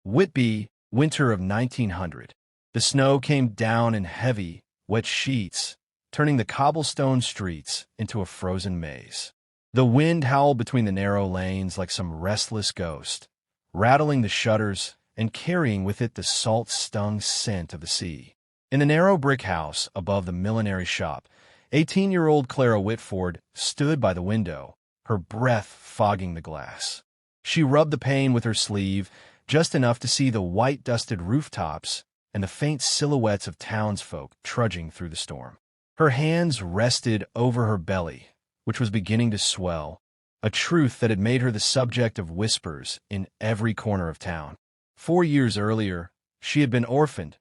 Whitby, winter of 1900. The snow came down in heavy, wet sheets, turning the cobblestone streets into a frozen maze. The wind howled between the narrow lanes like some restless ghost, rattling the shutters and carrying with it the salt-stung scent of the sea. In the narrow brick house above the millinery shop, 18-year-old Clara Whitford stood by the window, her breath fogging the glass. She rubbed the pane with her sleeve, just enough to see the white-dusted rooftops and the faint silhouettes of townsfolk trudging through the storm. Her hands rested over her belly, which was beginning to swell, a truth that had made her the subject of whispers in every corner of town. 4 years earlier, she had been orphaned,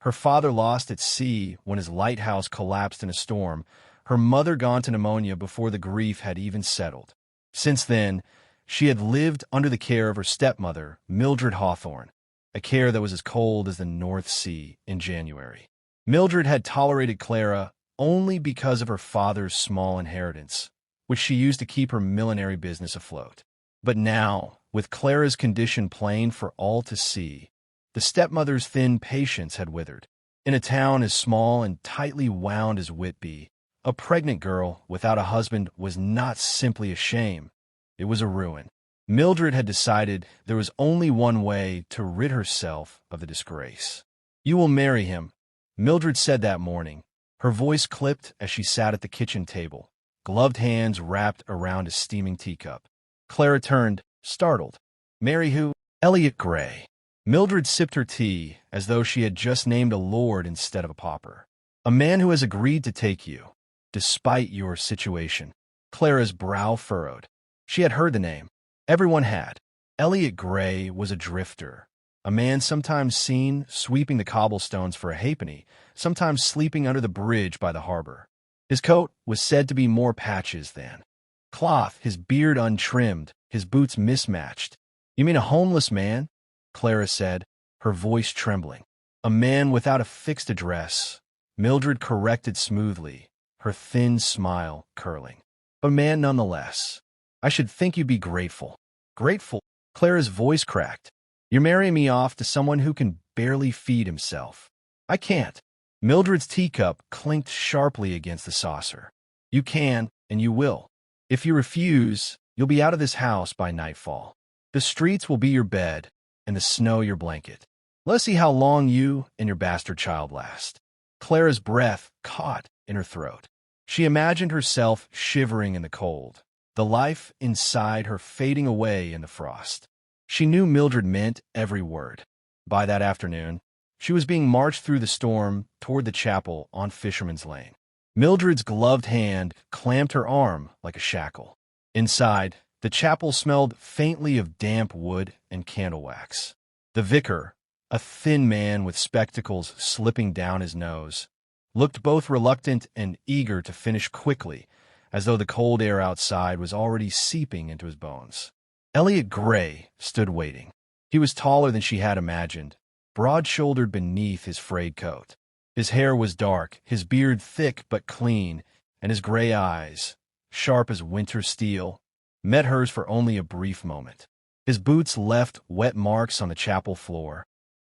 her father lost at sea when his lighthouse collapsed in a storm, her mother gone to pneumonia before the grief had even settled. Since then, she had lived under the care of her stepmother, Mildred Hawthorne, a care that was as cold as the North Sea in January. Mildred had tolerated Clara only because of her father's small inheritance, which she used to keep her millinery business afloat. But now, with Clara's condition plain for all to see, the stepmother's thin patience had withered. In a town as small and tightly wound as Whitby, a pregnant girl without a husband was not simply a shame, it was a ruin. Mildred had decided there was only one way to rid herself of the disgrace. "You will marry him," Mildred said that morning, her voice clipped as she sat at the kitchen table, gloved hands wrapped around a steaming teacup. Clara turned, startled. "Marry who?" "Elliot Gray." Mildred sipped her tea as though she had just named a lord instead of a pauper. "A man who has agreed to take you, despite your situation." Clara's brow furrowed. She had heard the name. Everyone had. Elliot Gray was a drifter, a man sometimes seen sweeping the cobblestones for a halfpenny, sometimes sleeping under the bridge by the harbor. His coat was said to be more patches than cloth, his beard untrimmed, his boots mismatched. "You mean a homeless man?" Clara said, her voice trembling. "A man without a fixed address," Mildred corrected smoothly, her thin smile curling. "But a man nonetheless. I should think you'd be grateful." "Grateful?" Clara's voice cracked. "You're marrying me off to someone who can barely feed himself." "I can't." Mildred's teacup clinked sharply against the saucer. "You can, and you will. If you refuse, you'll be out of this house by nightfall. The streets will be your bed, and the snow your blanket. Let's see how long you and your bastard child last." Clara's breath caught in her throat. She imagined herself shivering in the cold, the life inside her fading away in the frost. She knew Mildred meant every word. By that afternoon, she was being marched through the storm toward the chapel on Fisherman's Lane. Mildred's gloved hand clamped her arm like a shackle. Inside, the chapel smelled faintly of damp wood and candle wax. The vicar, a thin man with spectacles slipping down his nose, looked both reluctant and eager to finish quickly, as though the cold air outside was already seeping into his bones. Elliot Gray stood waiting. He was taller than she had imagined, broad-shouldered beneath his frayed coat. His hair was dark, his beard thick but clean, and his gray eyes, sharp as winter steel, met hers for only a brief moment. His boots left wet marks on the chapel floor,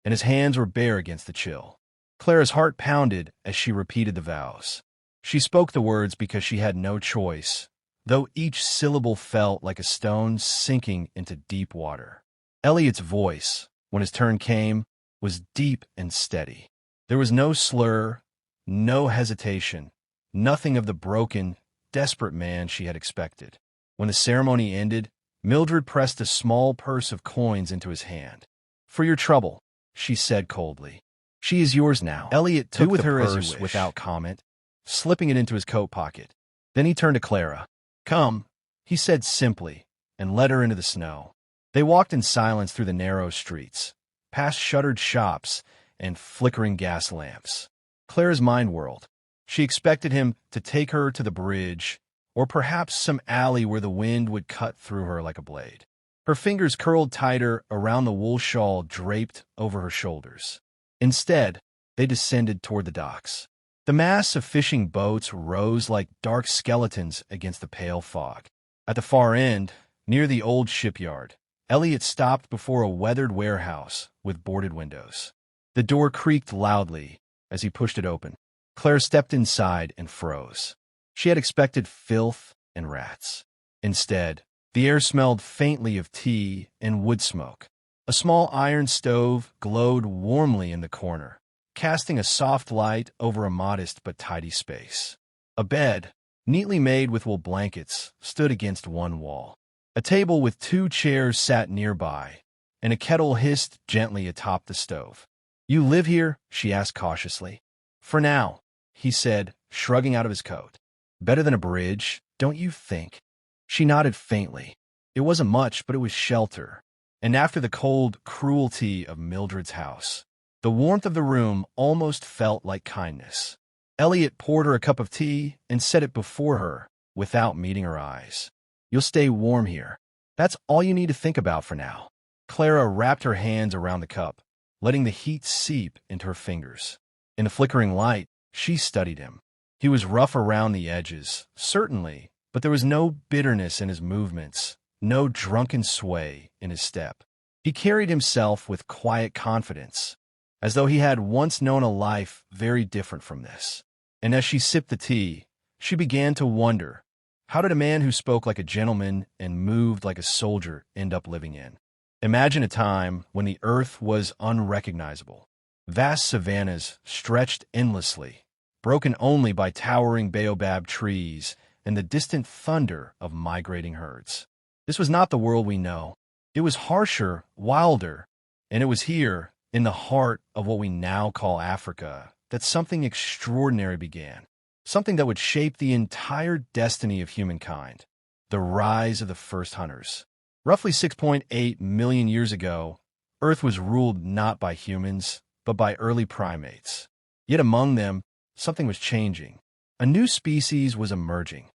and his hands were bare against the chill. Clara's heart pounded as she repeated the vows. She spoke the words because she had no choice, though each syllable felt like a stone sinking into deep water. Elliot's voice, when his turn came, was deep and steady. There was no slur, no hesitation, nothing of the broken, desperate man she had expected. When the ceremony ended, Mildred pressed a small purse of coins into his hand. "For your trouble," she said coldly. "She is yours now." Elliot took the purse without comment, slipping it into his coat pocket. Then he turned to Clara. "Come," he said simply, and led her into the snow. They walked in silence through the narrow streets, past shuttered shops and flickering gas lamps. Clara's mind whirled. She expected him to take her to the bridge, or perhaps some alley where the wind would cut through her like a blade. Her fingers curled tighter around the wool shawl draped over her shoulders. Instead, they descended toward the docks. The mass of fishing boats rose like dark skeletons against the pale fog. At the far end, near the old shipyard, Elliot stopped before a weathered warehouse with boarded windows. The door creaked loudly as he pushed it open. Claire stepped inside and froze. She had expected filth and rats. Instead, the air smelled faintly of tea and wood smoke. A small iron stove glowed warmly in the corner, casting a soft light over a modest but tidy space. A bed, neatly made with wool blankets, stood against one wall. A table with 2 chairs sat nearby, and a kettle hissed gently atop the stove. "You live here?" she asked cautiously. "For now," he said, shrugging out of his coat. "Better than a bridge, don't you think?" She nodded faintly. It wasn't much, but it was shelter. And after the cold cruelty of Mildred's house, the warmth of the room almost felt like kindness. Elliot poured her a cup of tea and set it before her without meeting her eyes. "You'll stay warm here. That's all you need to think about for now." Clara wrapped her hands around the cup, letting the heat seep into her fingers. In the flickering light, she studied him. He was rough around the edges, certainly, but there was no bitterness in his movements, no drunken sway in his step. He carried himself with quiet confidence, as though he had once known a life very different from this. And as she sipped the tea, she began to wonder, how did a man who spoke like a gentleman and moved like a soldier end up living in? Imagine a time when the earth was unrecognizable. Vast savannas stretched endlessly, broken only by towering baobab trees and the distant thunder of migrating herds. This was not the world we know. It was harsher, wilder, and it was here, in the heart of what we now call Africa, that something extraordinary began. Something that would shape the entire destiny of humankind. The rise of the first hunters. Roughly 6.8 million years ago, Earth was ruled not by humans, but by early primates. Yet among them, something was changing. A new species was emerging.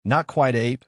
Not quite ape,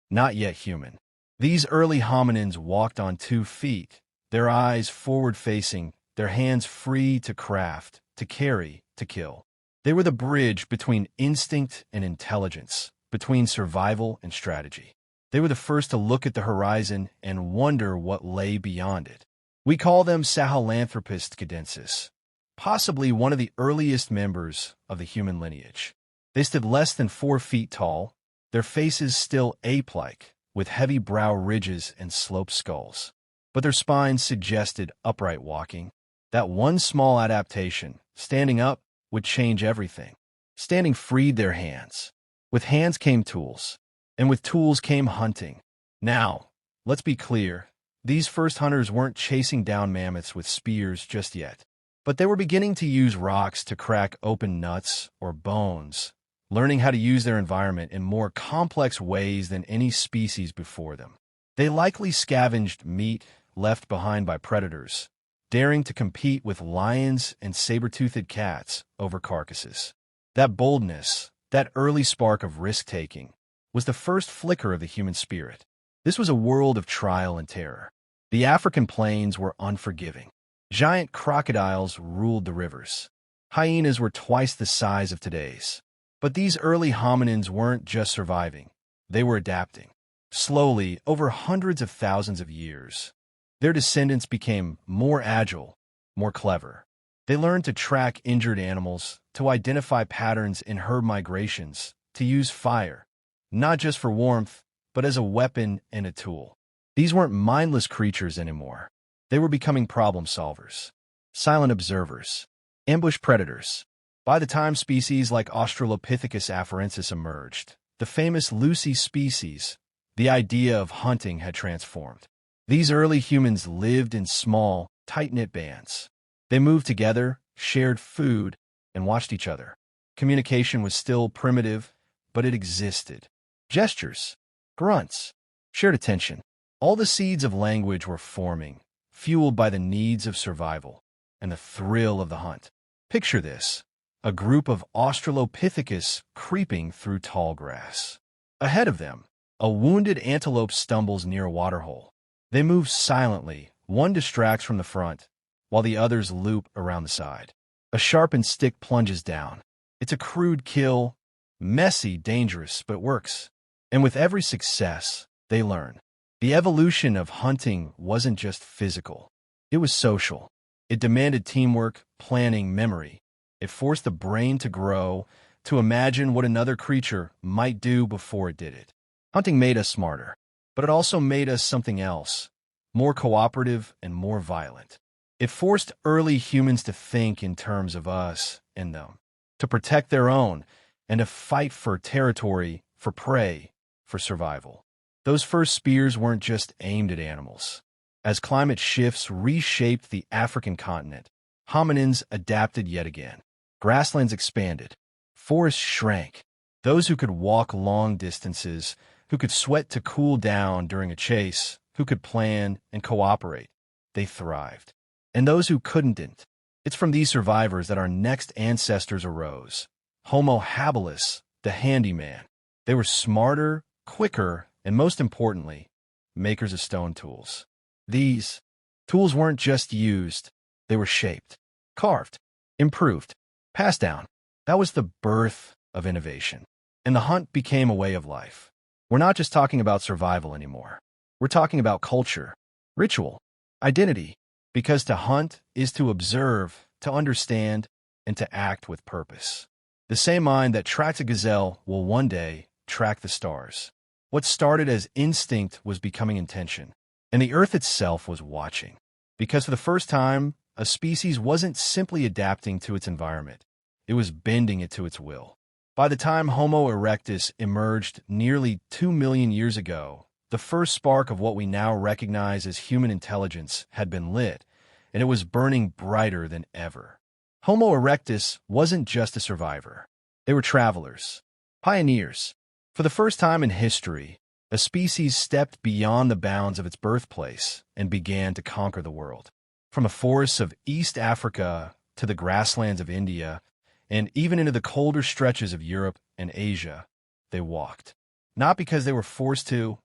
not yet human. These early hominins walked on 2 feet, their eyes forward-facing, their hands free to craft, to carry, to kill. They were the bridge between instinct and intelligence, between survival and strategy. They were the first to look at the horizon and wonder what lay beyond it. We call them Sahelanthropus cadensis, possibly one of the earliest members of the human lineage. They stood less than 4 feet tall, their faces still ape-like, with heavy brow ridges and sloped skulls. But their spines suggested upright walking. That one small adaptation, standing up, would change everything. Standing freed their hands. With hands came tools, and with tools came hunting. Now, let's be clear, these first hunters weren't chasing down mammoths with spears just yet, but they were beginning to use rocks to crack open nuts or bones, learning how to use their environment in more complex ways than any species before them. They likely scavenged meat left behind by predators, daring to compete with lions and saber-toothed cats over carcasses. That boldness, that early spark of risk-taking, was the first flicker of the human spirit. This was a world of trial and terror. The African plains were unforgiving. Giant crocodiles ruled the rivers. Hyenas were twice the size of today's. But these early hominins weren't just surviving. They were adapting. Slowly, over hundreds of thousands of years, their descendants became more agile, more clever. They learned to track injured animals, to identify patterns in herd migrations, to use fire, not just for warmth, but as a weapon and a tool. These weren't mindless creatures anymore. They were becoming problem solvers, silent observers, ambush predators. By the time species like Australopithecus afarensis emerged, the famous Lucy species, the idea of hunting had transformed. These early humans lived in small, tight-knit bands. They moved together, shared food, and watched each other. Communication was still primitive, but it existed. Gestures, grunts, shared attention. All the seeds of language were forming, fueled by the needs of survival and the thrill of the hunt. Picture this. A group of Australopithecus creeping through tall grass. Ahead of them, a wounded antelope stumbles near a waterhole. They move silently, one distracts from the front, while the others loop around the side. A sharpened stick plunges down. It's a crude kill, messy, dangerous, but works. And with every success, they learn. The evolution of hunting wasn't just physical. It was social. It demanded teamwork, planning, memory. It forced the brain to grow, to imagine what another creature might do before it did it. Hunting made us smarter, but it also made us something else, more cooperative and more violent. It forced early humans to think in terms of us and them, to protect their own, and to fight for territory, for prey, for survival. Those first spears weren't just aimed at animals. As climate shifts reshaped the African continent, hominins adapted yet again. Grasslands expanded. Forests shrank. Those who could walk long distances, who could sweat to cool down during a chase, who could plan and cooperate, they thrived. And those who couldn't. It's from these survivors that our next ancestors arose. Homo habilis, the handyman. They were smarter, quicker, and most importantly, makers of stone tools. These tools weren't just used, they were shaped, carved, improved, passed down. That was the birth of innovation. And the hunt became a way of life. We're not just talking about survival anymore. We're talking about culture, ritual, identity, because to hunt is to observe, to understand, and to act with purpose. The same mind that tracked a gazelle will one day track the stars. What started as instinct was becoming intention, and the earth itself was watching. Because for the first time, a species wasn't simply adapting to its environment, it was bending it to its will. By the time Homo erectus emerged nearly 2 million years ago, the first spark of what we now recognize as human intelligence had been lit, and it was burning brighter than ever. Homo erectus wasn't just a survivor. They were travelers, pioneers. For the first time in history, a species stepped beyond the bounds of its birthplace and began to conquer the world. From the forests of East Africa to the grasslands of India, and even into the colder stretches of Europe and Asia, they walked. Not because they were forced to,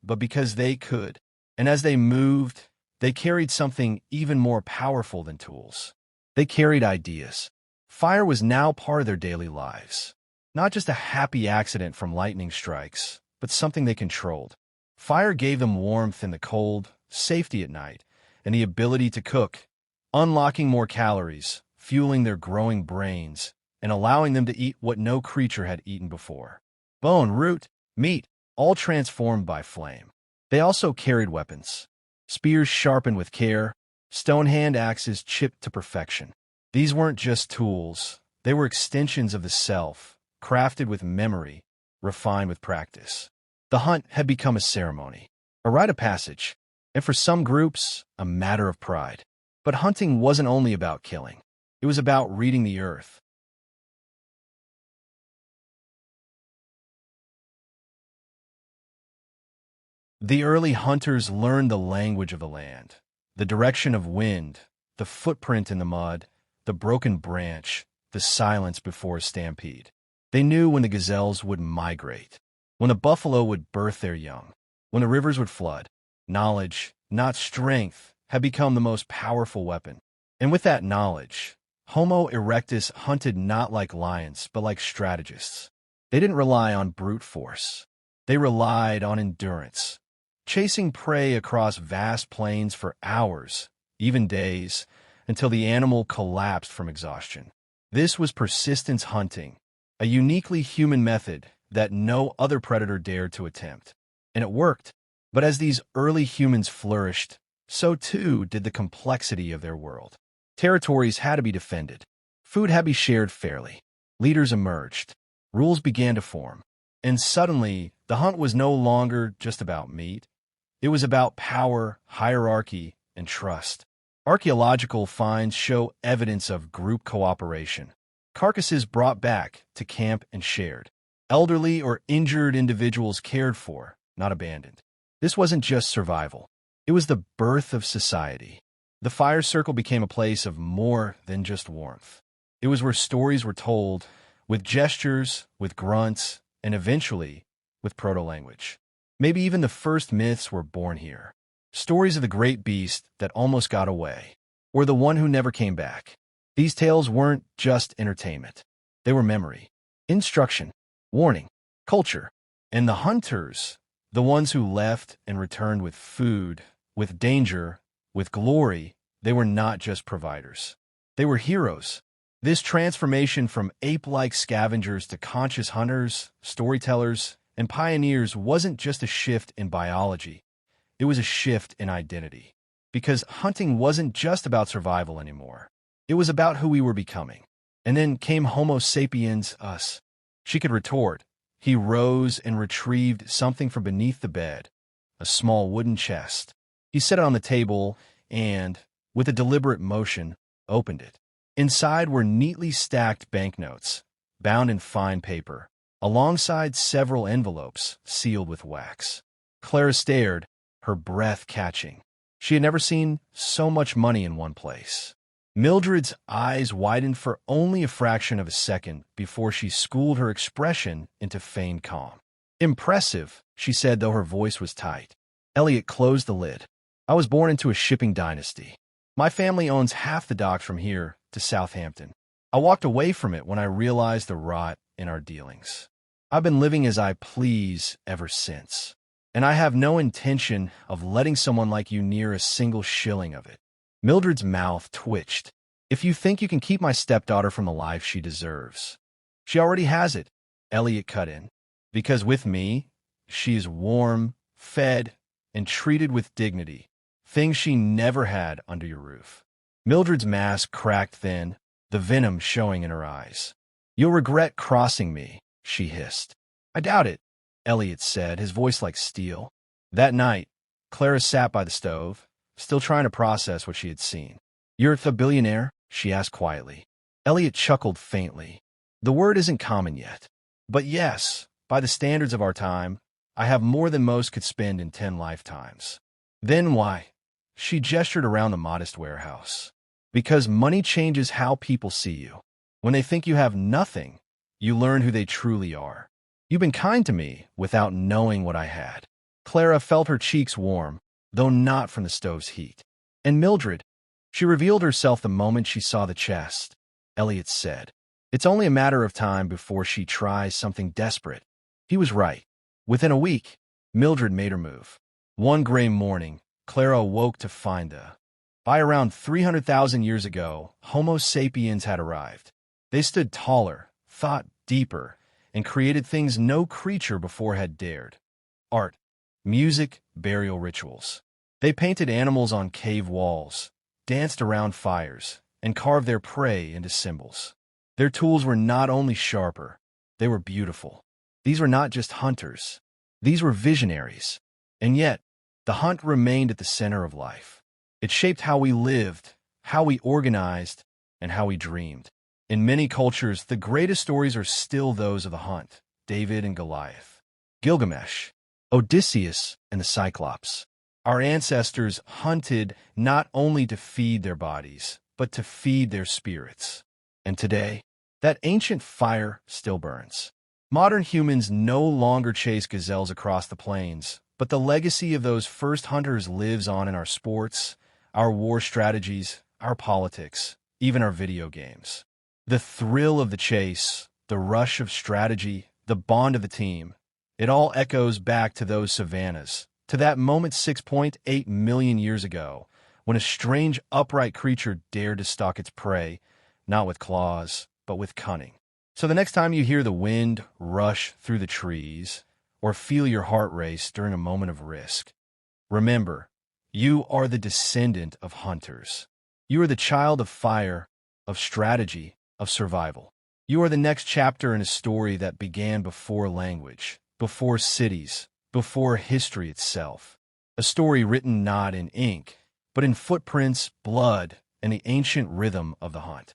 but because they could. And as they moved, they carried something even more powerful than tools. They carried ideas. Fire was now part of their daily lives. Not just a happy accident from lightning strikes, but something they controlled. Fire gave them warmth in the cold, safety at night, and the ability to cook, unlocking more calories, fueling their growing brains, and allowing them to eat what no creature had eaten before. Bone, root, meat, all transformed by flame. They also carried weapons. Spears sharpened with care, stone hand axes chipped to perfection. These weren't just tools, they were extensions of the self, crafted with memory, refined with practice. The hunt had become a ceremony, a rite of passage, and for some groups, a matter of pride. But hunting wasn't only about killing. It was about reading the earth. The early hunters learned the language of the land, the direction of wind, the footprint in the mud, the broken branch, the silence before a stampede. They knew when the gazelles would migrate, when the buffalo would birth their young, when the rivers would flood. Knowledge, not strength, had become the most powerful weapon. And with that knowledge, Homo erectus hunted not like lions, but like strategists. They didn't rely on brute force. They relied on endurance, chasing prey across vast plains for hours, even days, until the animal collapsed from exhaustion. This was persistence hunting, a uniquely human method that no other predator dared to attempt. And it worked. But as these early humans flourished, so too did the complexity of their world. Territories had to be defended. Food had to be shared fairly. Leaders emerged. Rules began to form. And suddenly, the hunt was no longer just about meat. It was about power, hierarchy, and trust. Archaeological finds show evidence of group cooperation. Carcasses brought back to camp and shared. Elderly or injured individuals cared for, not abandoned. This wasn't just survival. It was the birth of society. The fire circle became a place of more than just warmth. It was where stories were told, with gestures, with grunts, and eventually, with proto-language. Maybe even the first myths were born here. Stories of the great beast that almost got away, or the one who never came back. These tales weren't just entertainment. They were memory, instruction, warning, culture. And the hunters, The ones who left and returned with food, with danger, with glory, they were not just providers. They were heroes. This transformation from ape-like scavengers to conscious hunters, storytellers, and pioneers wasn't just a shift in biology. It was a shift in identity. Because hunting wasn't just about survival anymore. It was about who we were becoming. And then came Homo sapiens, us. She could retort. He rose and retrieved something from beneath the bed, a small wooden chest. He set it on the table and, with a deliberate motion, opened it. Inside were neatly stacked banknotes, bound in fine paper, alongside several envelopes sealed with wax. Clara stared, her breath catching. She had never seen so much money in one place. Mildred's eyes widened for only a fraction of a second before she schooled her expression into feigned calm. "Impressive," she said, though her voice was tight. Elliot closed the lid. "I was born into a shipping dynasty. My family owns half the docks from here to Southampton. I walked away from it when I realized the rot in our dealings. I've been living as I please ever since. And I have no intention of letting someone like you near a single shilling of it." Mildred's mouth twitched. "If you think you can keep my stepdaughter from the life she deserves, she already has it," Elliot cut in. "Because with me, she is warm, fed, and treated with dignity, things she never had under your roof." Mildred's mask cracked thin, the venom showing in her eyes. "You'll regret crossing me," she hissed. "I doubt it," Elliot said, his voice like steel. That night, Clara sat by the stove, still trying to process what she had seen. "You're the billionaire?" she asked quietly. Elliot chuckled faintly. "The word isn't common yet. But yes, by the standards of our time, I have more than most could spend in 10 lifetimes." "Then why?" She gestured around the modest warehouse. "Because money changes how people see you. When they think you have nothing, you learn who they truly are. You've been kind to me without knowing what I had." Clara felt her cheeks warm, though not from the stove's heat. "And Mildred," she revealed herself the moment she saw the chest. Elliot said, "It's only a matter of time before she tries something desperate." He was right. Within a week, Mildred made her move. One gray morning, Clara awoke to find by around 300,000 years ago, Homo sapiens had arrived. They stood taller, thought deeper, and created things no creature before had dared. Art, music, burial rituals. They painted animals on cave walls, danced around fires, and carved their prey into symbols. Their tools were not only sharper, they were beautiful. These were not just hunters. These were visionaries. And yet, the hunt remained at the center of life. It shaped how we lived, how we organized, and how we dreamed. In many cultures, the greatest stories are still those of the hunt: David and Goliath, Gilgamesh, Odysseus, and the Cyclops. Our ancestors hunted not only to feed their bodies, but to feed their spirits. And today, that ancient fire still burns. Modern humans no longer chase gazelles across the plains, but the legacy of those first hunters lives on in our sports, our war strategies, our politics, even our video games. The thrill of the chase, the rush of strategy, the bond of the team, it all echoes back to those savannas, to that moment 6.8 million years ago, when a strange, upright creature dared to stalk its prey, not with claws, but with cunning. So the next time you hear the wind rush through the trees, or feel your heart race during a moment of risk, remember, you are the descendant of hunters. You are the child of fire, of strategy, of survival. You are the next chapter in a story that began before language, before cities, before history itself. A story written not in ink, but in footprints, blood, and the ancient rhythm of the hunt.